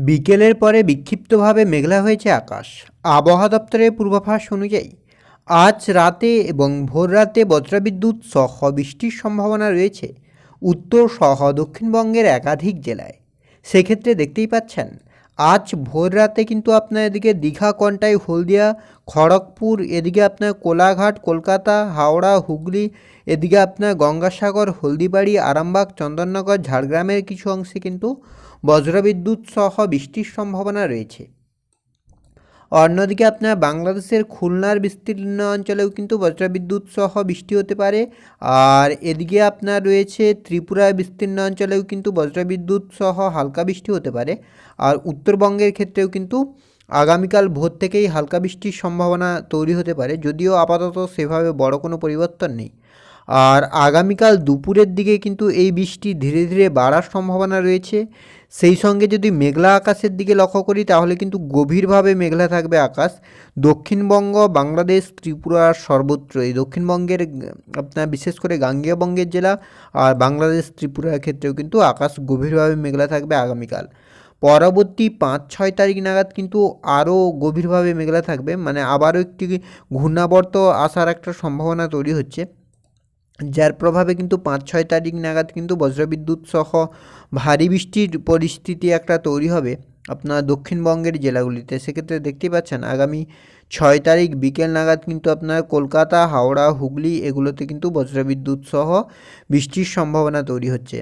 বিকেলের পরে বিক্ষিপ্তভাবে মেঘলা হয়েছে আকাশ। আবহাওয়া দপ্তরের পূর্বাভাস অনুযায়ী আজ রাতে এবং ভোর রাতে বজ্রবিদ্যুৎ সহ বৃষ্টির সম্ভাবনা রয়েছে উত্তর সহ দক্ষিণবঙ্গের একাধিক জেলায়। সেক্ষেত্রে দেখতেই পাচ্ছেন আজ ভোর রাতে কিন্তু আপনার এদিকে দীঘা, কন্টাই, হলদিয়া, খড়গপুর, এদিকে আপনার কোলাঘাট, কলকাতা, হাওড়া, হুগলি, এদিকে আপনার গঙ্গাসাগর, হলদিবাড়ি, আরামবাগ, চন্দননগর, ঝাড়গ্রামের কিছু অংশে কিন্তু বজ্রবিদ্যুৎ সহ বৃষ্টির সম্ভাবনা রয়েছে। অন্যদিকে আপনার বাংলাদেশের খুলনার বিস্তীর্ণ অঞ্চলেও কিন্তু বজ্রবিদ্যুৎ সহ বৃষ্টি হতে পারে। আর এদিকে আপনার রয়েছে ত্রিপুরার বিস্তীর্ণ অঞ্চলেও কিন্তু বজ্রবিদ্যুৎ সহ হালকা বৃষ্টি হতে পারে। আর উত্তরবঙ্গের ক্ষেত্রেও কিন্তু আগামীকাল ভোর থেকেই হালকা বৃষ্টির সম্ভাবনা তৈরি হতে পারে, যদিও আপাতত সেভাবে বড় কোনো পরিবর্তন নেই। আর আগামীকাল দুপুরের দিকে কিন্তু এই বৃষ্টি ধীরে ধীরে বাড়ার সম্ভাবনা রয়েছে। সেই সঙ্গে যদি মেঘলা আকাশের দিকে লক্ষ্য করি তাহলে কিন্তু গভীরভাবে মেঘলা থাকবে আকাশ। দক্ষিণবঙ্গ, বাংলাদেশ, ত্রিপুরার সর্বত্র এই দক্ষিণবঙ্গের আপনার বিশেষ করে গাঙ্গেয় বঙ্গের জেলা আর বাংলাদেশ ত্রিপুরার ক্ষেত্রেও কিন্তু আকাশ গভীরভাবে মেঘলা থাকবে আগামীকাল। পরবর্তী 5-6 তারিখ নাগাদ কিন্তু আরও গভীরভাবে মেঘলা থাকবে, মানে আবারও একটি ঘূর্ণাবর্ত আসার একটা সম্ভাবনা তৈরি হচ্ছে, যার প্রভাবে কিন্তু 5-6 তারিখ নাগাদ কিন্তু বজ্রবিদ্যুৎ সহ ভারী বৃষ্টির পরিস্থিতি একটা তৈরি হবে আপনার দক্ষিণবঙ্গের জেলাগুলিতে। সেক্ষেত্রে দেখতেই পাচ্ছেন আগামী 6 তারিখ বিকেল নাগাদ কিন্তু আপনার কলকাতা, হাওড়া, হুগলি এগুলোতে কিন্তু বজ্রবিদ্যুৎ সহ বৃষ্টির সম্ভাবনা তৈরি হচ্ছে।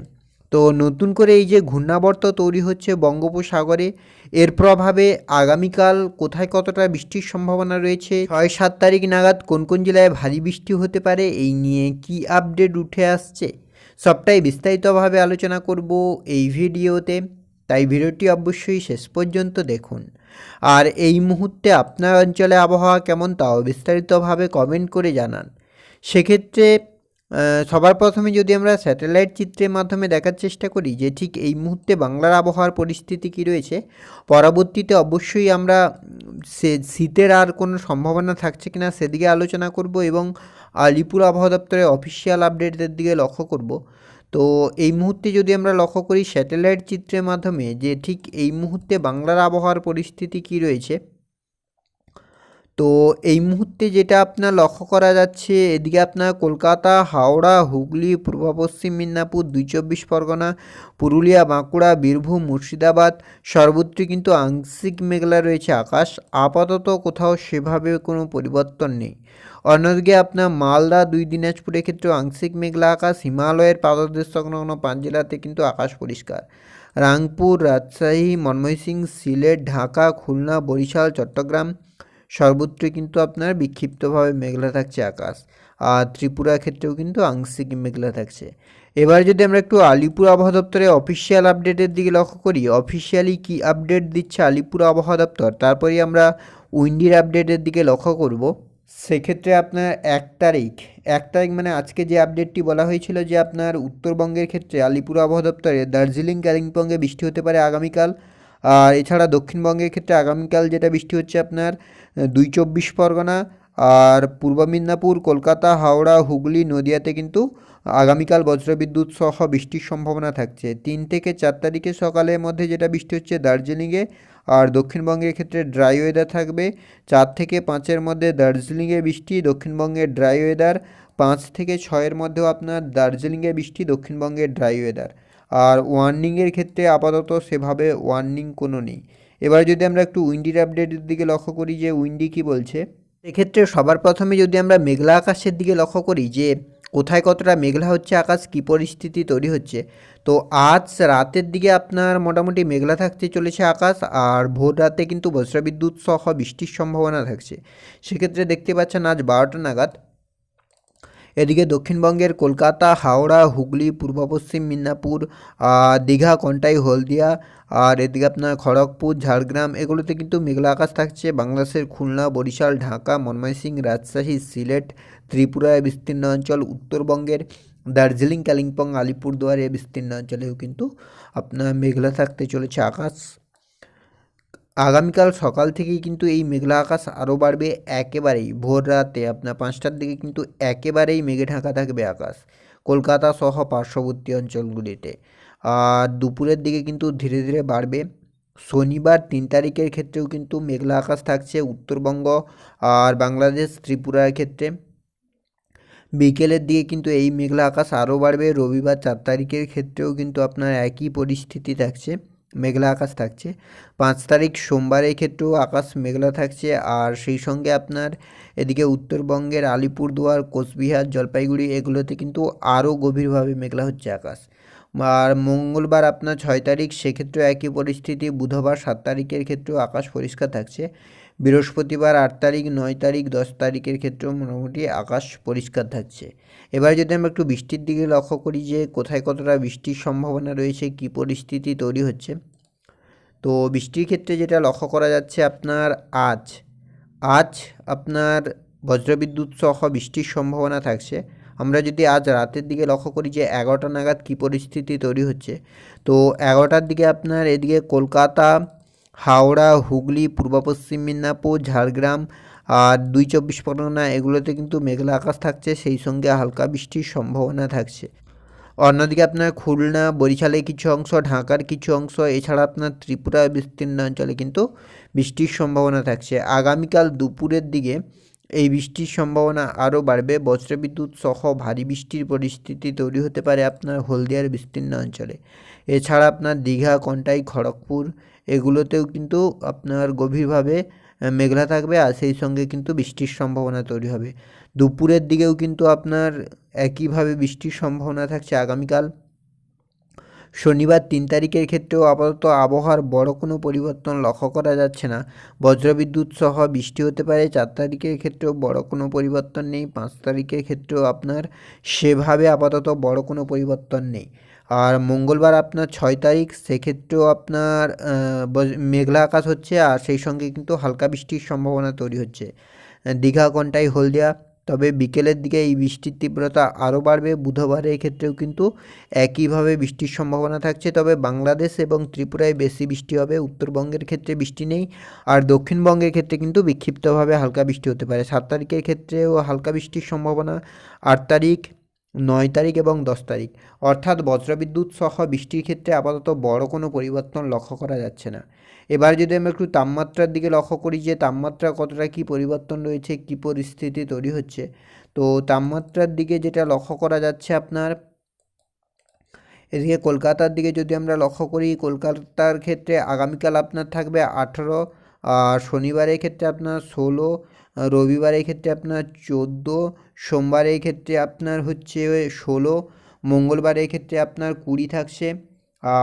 তো নতুন করে এই যে ঘূর্ণাবর্ত তৈরি হচ্ছে বঙ্গোপসাগরে, এর প্রভাবে আগামীকাল কোথায় কতটা বৃষ্টির সম্ভাবনা রয়েছে, 6-7 তারিখ নাগাদ কোন কোন জেলায় ভারী বৃষ্টি হতে পারে, এই নিয়ে কি আপডেট উঠে আসছে সবটাই বিস্তারিতভাবে আলোচনা করব এই ভিডিওতে। তাই ভিডিওটি অবশ্যই শেষ পর্যন্ত দেখুন। আর এই মুহূর্তে আপনার অঞ্চলে আবহাওয়া কেমন তাও বিস্তারিতভাবে কমেন্ট করে জানান। সেক্ষেত্রে সবার প্রথমে যদি আমরা স্যাটেলাইট চিত্রের মাধ্যমে দেখার চেষ্টা করি যে ঠিক এই মুহূর্তে বাংলার আবহাওয়ার পরিস্থিতি কী রয়েছে, পরবর্তীতে অবশ্যই আমরা শীতের আর কোনো সম্ভাবনা থাকছে কিনা সেদিকে আলোচনা করব এবং আলিপুর আবহাওয়া দপ্তরের অফিসিয়াল আপডেটের দিকে লক্ষ্য করব। তো এই মুহূর্তে যদি আমরা লক্ষ্য করি স্যাটেলাইট চিত্রের মাধ্যমে যে ঠিক এই মুহূর্তে বাংলার আবহাওয়ার পরিস্থিতি কী রয়েছে, তো এই মুহূর্তে যেটা আপনার লক্ষ্য করা যাচ্ছে এদিকে আপনার কলকাতা, হাওড়া, হুগলি, পূর্ব পশ্চিম মেদিনীপুর, 2 চব্বিশ পরগনা, পুরুলিয়া, বাঁকুড়া, বীরভূম, মুর্শিদাবাদ সর্বত্রই কিন্তু আংশিক মেঘলা রয়েছে আকাশ। আপাতত কোথাও সেভাবে কোনো পরিবর্তন নেই। অন্যদিকে আপনার মালদা, 2 দিনাজপুরের ক্ষেত্রেও আংশিক মেঘলা আকাশ। হিমালয়ের পাদদেশ সংলগ্ন 5 জেলাতে কিন্তু আকাশ পরিষ্কার। রাংপুর, রাজশাহী, ময়মনসিংহ, সিলেট, ঢাকা, খুলনা, বরিশাল, চট্টগ্রাম সর্বত্রই কিন্তু আপনার বিক্ষিপ্তভাবে মেঘলা থাকছে আকাশ। আর ত্রিপুরার ক্ষেত্রেও কিন্তু আংশিক মেঘলা থাকছে। এবার যদি আমরা একটু আলিপুর আবহাওয়া দপ্তরের অফিসিয়াল আপডেটের দিকে লক্ষ্য করি, অফিসিয়ালি কি আপডেট দিচ্ছে আলিপুর আবহাওয়া দপ্তর, তারপরেই আমরা উইন্ডির আপডেটের দিকে লক্ষ্য করব। সেক্ষেত্রে আপনার 1 তারিখ মানে আজকে যে আপডেটটি বলা হয়েছিল যে আপনার উত্তরবঙ্গের ক্ষেত্রে আলিপুর আবহাওয়া দপ্তরে দার্জিলিং, কালিম্পংয়ে বৃষ্টি হতে পারে আগামীকাল। আর এছাড়া দক্ষিণবঙ্গের ক্ষেত্রে আগামীকাল যেটা বৃষ্টি হচ্ছে আপনার 2 চব্বিশ পরগনা আর পূর্ব মেদিনীপুর, কলকাতা, হাওড়া, হুগলি, নদিয়াতে কিন্তু আগামীকাল বজ্রবিদ্যুৎ সহ বৃষ্টির সম্ভাবনা থাকছে। 3 থেকে 4 তারিখের সকালের মধ্যে যেটা বৃষ্টি হচ্ছে দার্জিলিংয়ে, আর দক্ষিণবঙ্গের ক্ষেত্রে ড্রাই ওয়েদার থাকবে। 4 থেকে 5-এর মধ্যে দার্জিলিংয়ে বৃষ্টি, দক্ষিণবঙ্গে ড্রাই ওয়েদার। 5 থেকে 6-এর মধ্যেও আপনার দার্জিলিংয়ে বৃষ্টি, দক্ষিণবঙ্গে ড্রাই ওয়েদার। আর ওয়ার্নিংয়ের ক্ষেত্রে আপাতত সেভাবে ওয়ার্নিং কোনো নেই। এবার যদি আমরা একটু উইন্ডির আপডেটের দিকে লক্ষ্য করি যে উইন্ডি কী বলছে, সেক্ষেত্রে সবার প্রথমে যদি আমরা মেঘলা আকাশের দিকে লক্ষ্য করি যে কোথায় কতটা মেঘলা হচ্ছে আকাশ, কী পরিস্থিতি তৈরি হচ্ছে, তো আজ রাতের দিকে আপনার মোটামুটি মেঘলা থাকতে চলেছে আকাশ। আর ভোর রাতে কিন্তু বজ্রবিদ্যুৎ সহ বৃষ্টির সম্ভাবনা থাকছে। সেক্ষেত্রে দেখতে পাচ্ছেন আজ 12টা নাগাদ এদিকে দক্ষিণবঙ্গের কলকাতা, হাওড়া, হুগলি, পূর্ব পশ্চিম মেদিনীপুর, দীঘা, কন্টাই, হলদিয়া আর এদিকে আপনার খড়গপুর, ঝাড়গ্রাম এগুলোতে কিন্তু মেঘলা আকাশ থাকছে। বাংলাদেশের খুলনা, বরিশাল, ঢাকা, ময়মনসিংহ, রাজশাহী, সিলেট, ত্রিপুরায় বিস্তীর্ণ অঞ্চল, উত্তরবঙ্গের দার্জিলিং, কালিম্পং, আলিপুরদুয়ার এই বিস্তীর্ণ অঞ্চলেও কিন্তু আপনার মেঘলা থাকতে চলেছে আকাশ। আগামীকাল সকাল থেকেই কিন্তু এই মেঘলা আকাশ আরও বাড়বে, একেবারেই ভোর রাতে আপনার 5টার দিকে কিন্তু একেবারেই মেঘে ঢাকা থাকবে আকাশ কলকাতা সহ পার্শ্ববর্তী অঞ্চলগুলিতে। আর দুপুরের দিকে কিন্তু ধীরে ধীরে বাড়বে। শনিবার 3 তারিখের ক্ষেত্রেও কিন্তু মেঘলা আকাশ থাকছে উত্তরবঙ্গ আর বাংলাদেশ ত্রিপুরার ক্ষেত্রে। বিকেলের দিকে কিন্তু এই মেঘলা আকাশ আরও বাড়বে। রবিবার 4 তারিখের ক্ষেত্রেও কিন্তু আপনার একই পরিস্থিতি থাকছে, মেঘলা আকাশ থাকছে। 5 তারিখ সোমবারের ক্ষেত্রেও আকাশ মেঘলা থাকছে, আর সেই সঙ্গে আপনার এদিকে উত্তরবঙ্গের আলিপুরদুয়ার, কোচবিহার, জলপাইগুড়ি এগুলোতে কিন্তু আরও গভীরভাবে মেঘলা হচ্ছে আকাশ। আর মঙ্গলবার আপনার 6 তারিখ, সেক্ষেত্রেও একই পরিস্থিতি। বুধবার 7 তারিখের ক্ষেত্রেও আকাশ পরিষ্কার থাকছে। বৃহস্পতিবার 8 তারিখ, 9 তারিখ, 10 তারিখের ক্ষেত্রেও মোটামুটি আকাশ পরিষ্কার থাকছে। এবার যদি আমরা একটু বৃষ্টির দিকে লক্ষ্য করি যে কোথায় কতটা বৃষ্টির সম্ভাবনা রয়েছে, কী পরিস্থিতি তৈরি হচ্ছে, তো বৃষ্টির ক্ষেত্রে যেটা লক্ষ্য করা যাচ্ছে আপনার আজ আপনার বজ্রবিদ্যুৎ সহ বৃষ্টির সম্ভাবনা থাকছে। আমরা যদি আজ রাতের দিকে লক্ষ্য করি যে 11টা নাগাদ কী পরিস্থিতি তৈরি হচ্ছে, তো 11টার দিকে আপনার এদিকে কলকাতা, হাওড়া, হুগলি, পূর্ব পশ্চিম মেদিনীপুর, ঝাড়গ্রাম আর 2 চব্বিশ পরগনা এগুলোতে কিন্তু মেঘলা আকাশ থাকছে, সেই সঙ্গে হালকা বৃষ্টির সম্ভাবনা থাকছে। অন্যদিকে আপনার খুলনা, বরিশালের কিছু অংশ, ঢাকার কিছু অংশ, এছাড়া আপনার ত্রিপুরার বিস্তীর্ণ অঞ্চলে কিন্তু বৃষ্টির সম্ভাবনা থাকছে। আগামীকাল দুপুরের দিকে এই বৃষ্টির সম্ভাবনা আরও বাড়বে। বজ্রবিদ্যুৎ সহ ভারী বৃষ্টির পরিস্থিতি তৈরি হতে পারে আপনার হলদিয়ার বিস্তীর্ণ অঞ্চলে। এছাড়া আপনার দীঘা, কন্টাই, খড়গপুর এগুলোতেও কিন্তু আপনার গভীরভাবে মেঘলা থাকবে, আর সেই সঙ্গে কিন্তু বৃষ্টির সম্ভাবনা তৈরি হবে। দুপুরের দিকেও কিন্তু আপনার একইভাবে বৃষ্টির সম্ভাবনা থাকছে আগামীকাল। শনিবার 3 তারিখের ক্ষেত্রেও আপাতত আবহাওয়ার বড় কোনো পরিবর্তন লক্ষ্য করা যাচ্ছে না। বজ্রবিদ্যুৎ সহ বৃষ্টি হতে পারে। 4 তারিখের ক্ষেত্রেও বড় কোনো পরিবর্তন নেই। 5 তারিখের ক্ষেত্রেও আপনার সেভাবে আপাতত বড় কোনো পরিবর্তন নেই। আর মঙ্গলবার আপনার 6 তারিখ, সেক্ষেত্রেও আপনার মেঘলা আকাশ হচ্ছে, আর সেই সঙ্গে কিন্তু হালকা বৃষ্টির সম্ভাবনা তৈরি হচ্ছে দীঘা, কন্টাই, হলদিয়া। তবে বিকেলের দিকে এই বৃষ্টির তীব্রতা আরও বাড়বে। বুধবারের ক্ষেত্রেও কিন্তু একইভাবে বৃষ্টির সম্ভাবনা থাকছে, তবে বাংলাদেশ এবং ত্রিপুরায় বেশি বৃষ্টি হবে। উত্তরবঙ্গের ক্ষেত্রে বৃষ্টি নেই, আর দক্ষিণবঙ্গের ক্ষেত্রে কিন্তু বিক্ষিপ্তভাবে হালকা বৃষ্টি হতে পারে। 7 তারিখের ক্ষেত্রেও হালকা বৃষ্টির সম্ভাবনা। 8 তারিখ, 9 তারিখ এবং 10 তারিখ, অর্থাৎ বজ্রবিদ্যুৎ সহ বৃষ্টির ক্ষেত্রে আপাতত বড় কোনো পরিবর্তন লক্ষ্য করা যাচ্ছে না। এবার যদি আমরা একটু তাপমাত্রার দিকে লক্ষ্য করি যে তাপমাত্রা কতটা কী পরিবর্তন রয়েছে, কী পরিস্থিতি তৈরি হচ্ছে, তো তাপমাত্রার দিকে যেটা লক্ষ্য করা যাচ্ছে আপনার এদিকে কলকাতার দিকে যদি আমরা লক্ষ্য করি, কলকাতার ক্ষেত্রে আগামীকাল আপনার থাকবে 18, আর শনিবারের ক্ষেত্রে আপনার 16, রবিবারের ক্ষেত্রে আপনার 14, সোমবারের ক্ষেত্রে আপনার হচ্ছে 16, মঙ্গলবারের ক্ষেত্রে আপনার 20 থাকছে,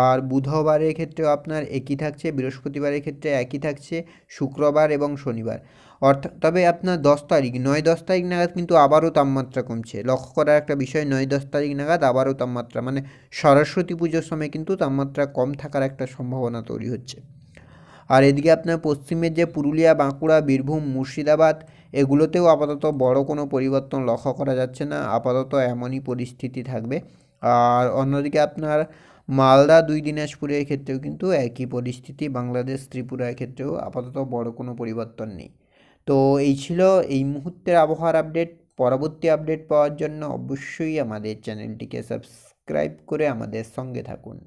আর বুধবারের ক্ষেত্রেও আপনার একই থাকছে, বৃহস্পতিবারের ক্ষেত্রে একই থাকছে, শুক্রবার এবং শনিবার। অর্থাৎ তবে আপনার 10 তারিখ, 9-10 তারিখ নাগাদ কিন্তু আবারও তাপমাত্রা কমছে। লক্ষ্য করার একটা বিষয়, 9-10 তারিখ নাগাদ আবারও তাপমাত্রা, মানে সরস্বতী পুজোর সময় কিন্তু তাপমাত্রা কম থাকার একটা সম্ভাবনা তৈরি হচ্ছে। আর এদিকে আপনার পশ্চিমের যে পুরুলিয়া, বাঁকুড়া, বীরভূম, মুর্শিদাবাদ এগুলোতেও আপাতত বড় কোনো পরিবর্তন লক্ষ্য করা যাচ্ছে না, আপাতত এমনই পরিস্থিতি থাকবে। আর অন্যদিকে আপনার মালদা, 2 দিনাজপুরের ক্ষেত্রেও কিন্তু একই পরিস্থিতি। বাংলাদেশ, ত্রিপুরার ক্ষেত্রেও আপাতত বড় কোনো পরিবর্তন নেই। তো এই ছিল এই মুহূর্তের আবহাওয়ার আপডেট। পরবর্তী আপডেট পাওয়ার জন্য অবশ্যই আমাদের চ্যানেলটিকে সাবস্ক্রাইব করে আমাদের সঙ্গে থাকুন।